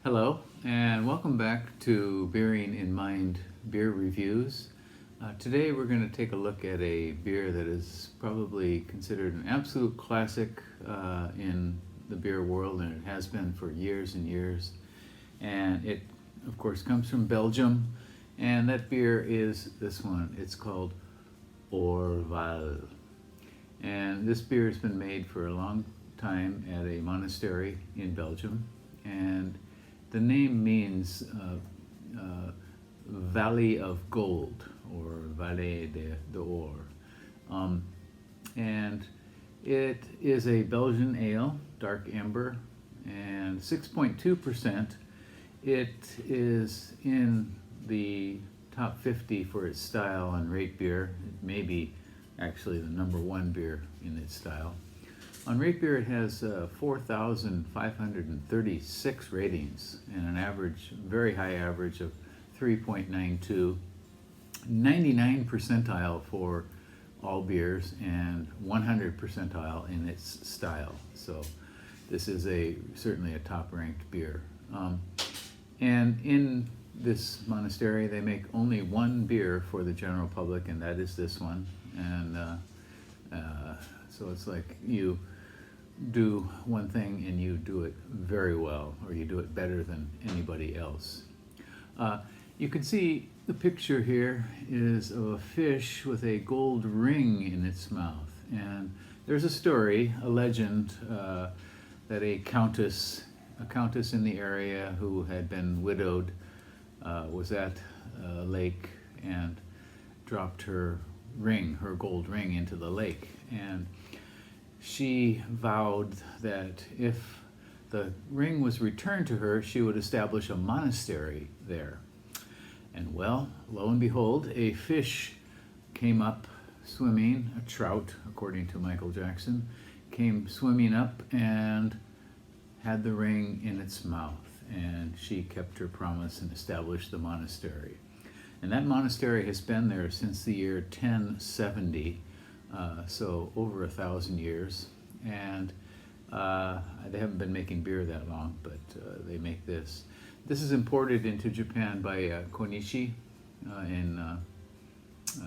Hello, and welcome back to Beering in Mind Beer Reviews. Today we're going to take a look at a beer that is probably considered an absolute classic in the beer world, and it has been for years and years. And it, of course, comes from Belgium, and that beer is this one. It's called Orval. And this beer has been made for a long time at a monastery in Belgium, and the name means Valley of Gold, or Vallée d'Or. And it is a Belgian ale, dark amber, and 6.2%. It is in the top 50 for its style and rate beer. It may be actually the number one beer in its style. On Rate Beer, it has 4,536 ratings and an average, very high average of 3.92, 99 percentile for all beers, and 100 percentile in its style. So this is certainly a top-ranked beer. And in this monastery, they make only one beer for the general public, and that is this one. And so it's like you do one thing and you do it very well, or you do it better than anybody else. You can see the picture here is of a fish with a gold ring in its mouth. And there's a story, a legend, that a countess in the area who had been widowed was at a lake and dropped her ring, her gold ring, into the lake. And she vowed that if the ring was returned to her, she would establish a monastery there. And well, lo and behold, a fish came up swimming, a trout, according to Michael Jackson, came swimming up and had the ring in its mouth. And she kept her promise and established the monastery. And that monastery has been there since the year 1070. So over 1,000 years, and they haven't been making beer that long, but they make this. This is imported into Japan by Konishi in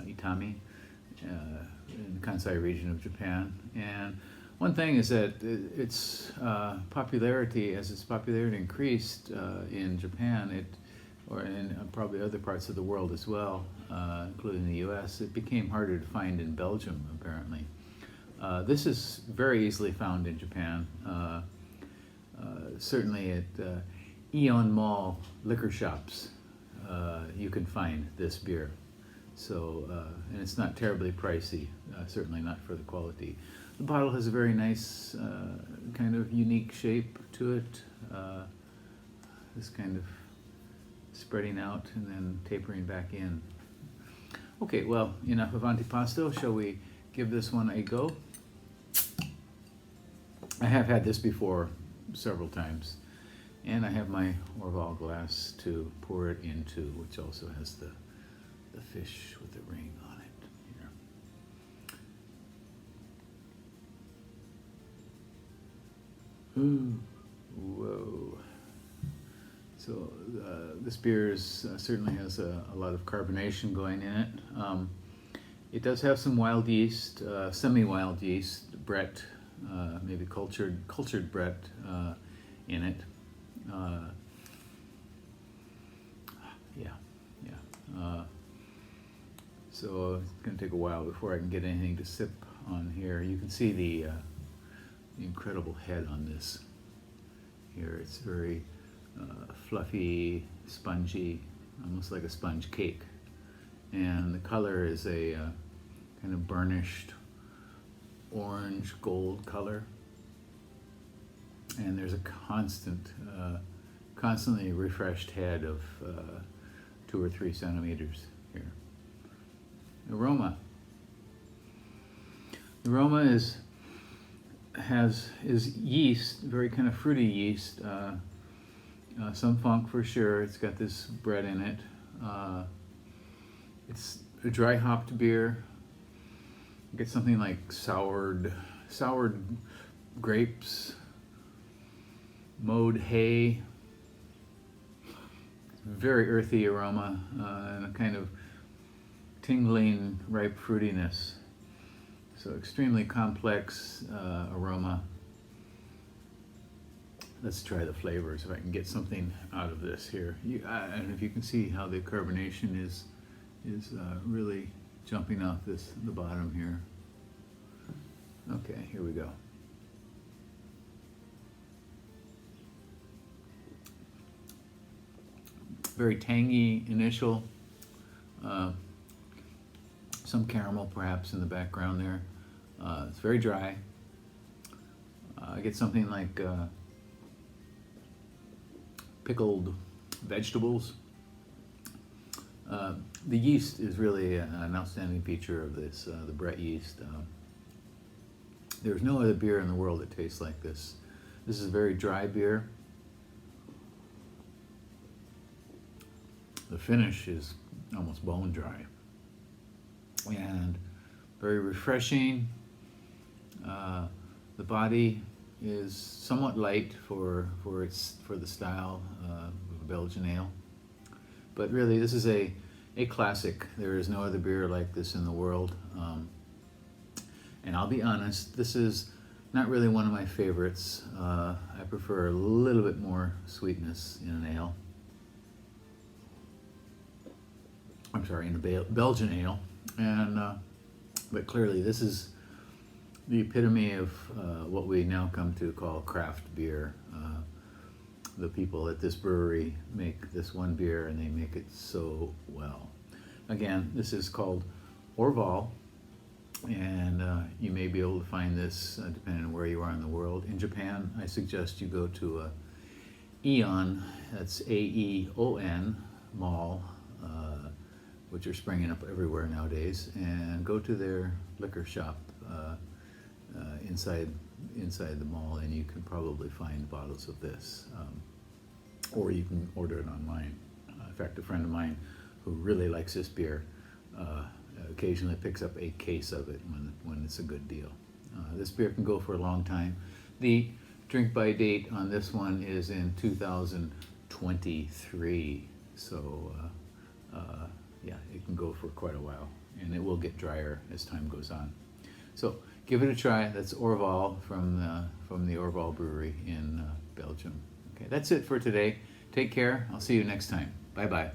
Itami, in the Kansai region of Japan. And one thing is that its popularity increased in Japan, or in probably other parts of the world as well, including the US, it became harder to find in Belgium, apparently. This is very easily found in Japan, certainly at Aeon Mall liquor shops. You can find this beer. So, and it's not terribly pricey, certainly not for the quality. The bottle has a very nice, kind of unique shape to it. This kind of spreading out and then tapering back in. Okay, well, enough of antipasto. Shall we give this one a go? I have had this before several times, and I have my Orval glass to pour it into, which also has the fish with the ring on it here. Ooh, whoa. So this beer certainly has a lot of carbonation going in it. It does have some wild yeast, semi-wild yeast, Brett, maybe cultured Brett in it. So it's going to take a while before I can get anything to sip on here. You can see the incredible head on this here. It's very fluffy, spongy, almost like a sponge cake. And the color is a kind of burnished orange gold color. And there's a constantly refreshed head of 2 or 3 centimeters here. Aroma. The aroma is yeast, very kind of fruity yeast. Some funk for sure. It's got this bread in it. It's a dry hopped beer. You get something like soured grapes, mowed hay, very earthy aroma and a kind of tingling, ripe fruitiness. So extremely complex aroma. Let's try the flavors if I can get something out of this here. And if you can see how the carbonation is really jumping off the bottom here. Okay, here we go. Very tangy initial. Some caramel perhaps in the background there. It's very dry. I get something like pickled vegetables. The yeast is really an outstanding feature of this, the Brett yeast. There's no other beer in the world that tastes like this. This is a very dry beer. The finish is almost bone dry and very refreshing. The body is somewhat light for the style of a Belgian ale, but really this is a classic. There is no other beer like this in the world. And I'll be honest, this is not really one of my favorites. I prefer a little bit more sweetness in an ale. I'm sorry, in a Belgian ale. And but clearly this is the epitome of what we now come to call craft beer. The people at this brewery make this one beer and they make it so well. Again, this is called Orval, and you may be able to find this depending on where you are in the world. In Japan, I suggest you go to Aeon, that's Aeon mall, which are springing up everywhere nowadays, and go to their liquor shop inside the mall, and you can probably find bottles of this, or you can order it online. In fact, a friend of mine who really likes this beer occasionally picks up a case of it when it's a good deal. This beer can go for a long time. The drink by date on this one is in 2023, so yeah, it can go for quite a while, and it will get drier as time goes on. So give it a try. That's Orval from the Orval Brewery in Belgium. Okay, that's it for today. Take care. I'll see you next time. Bye-bye.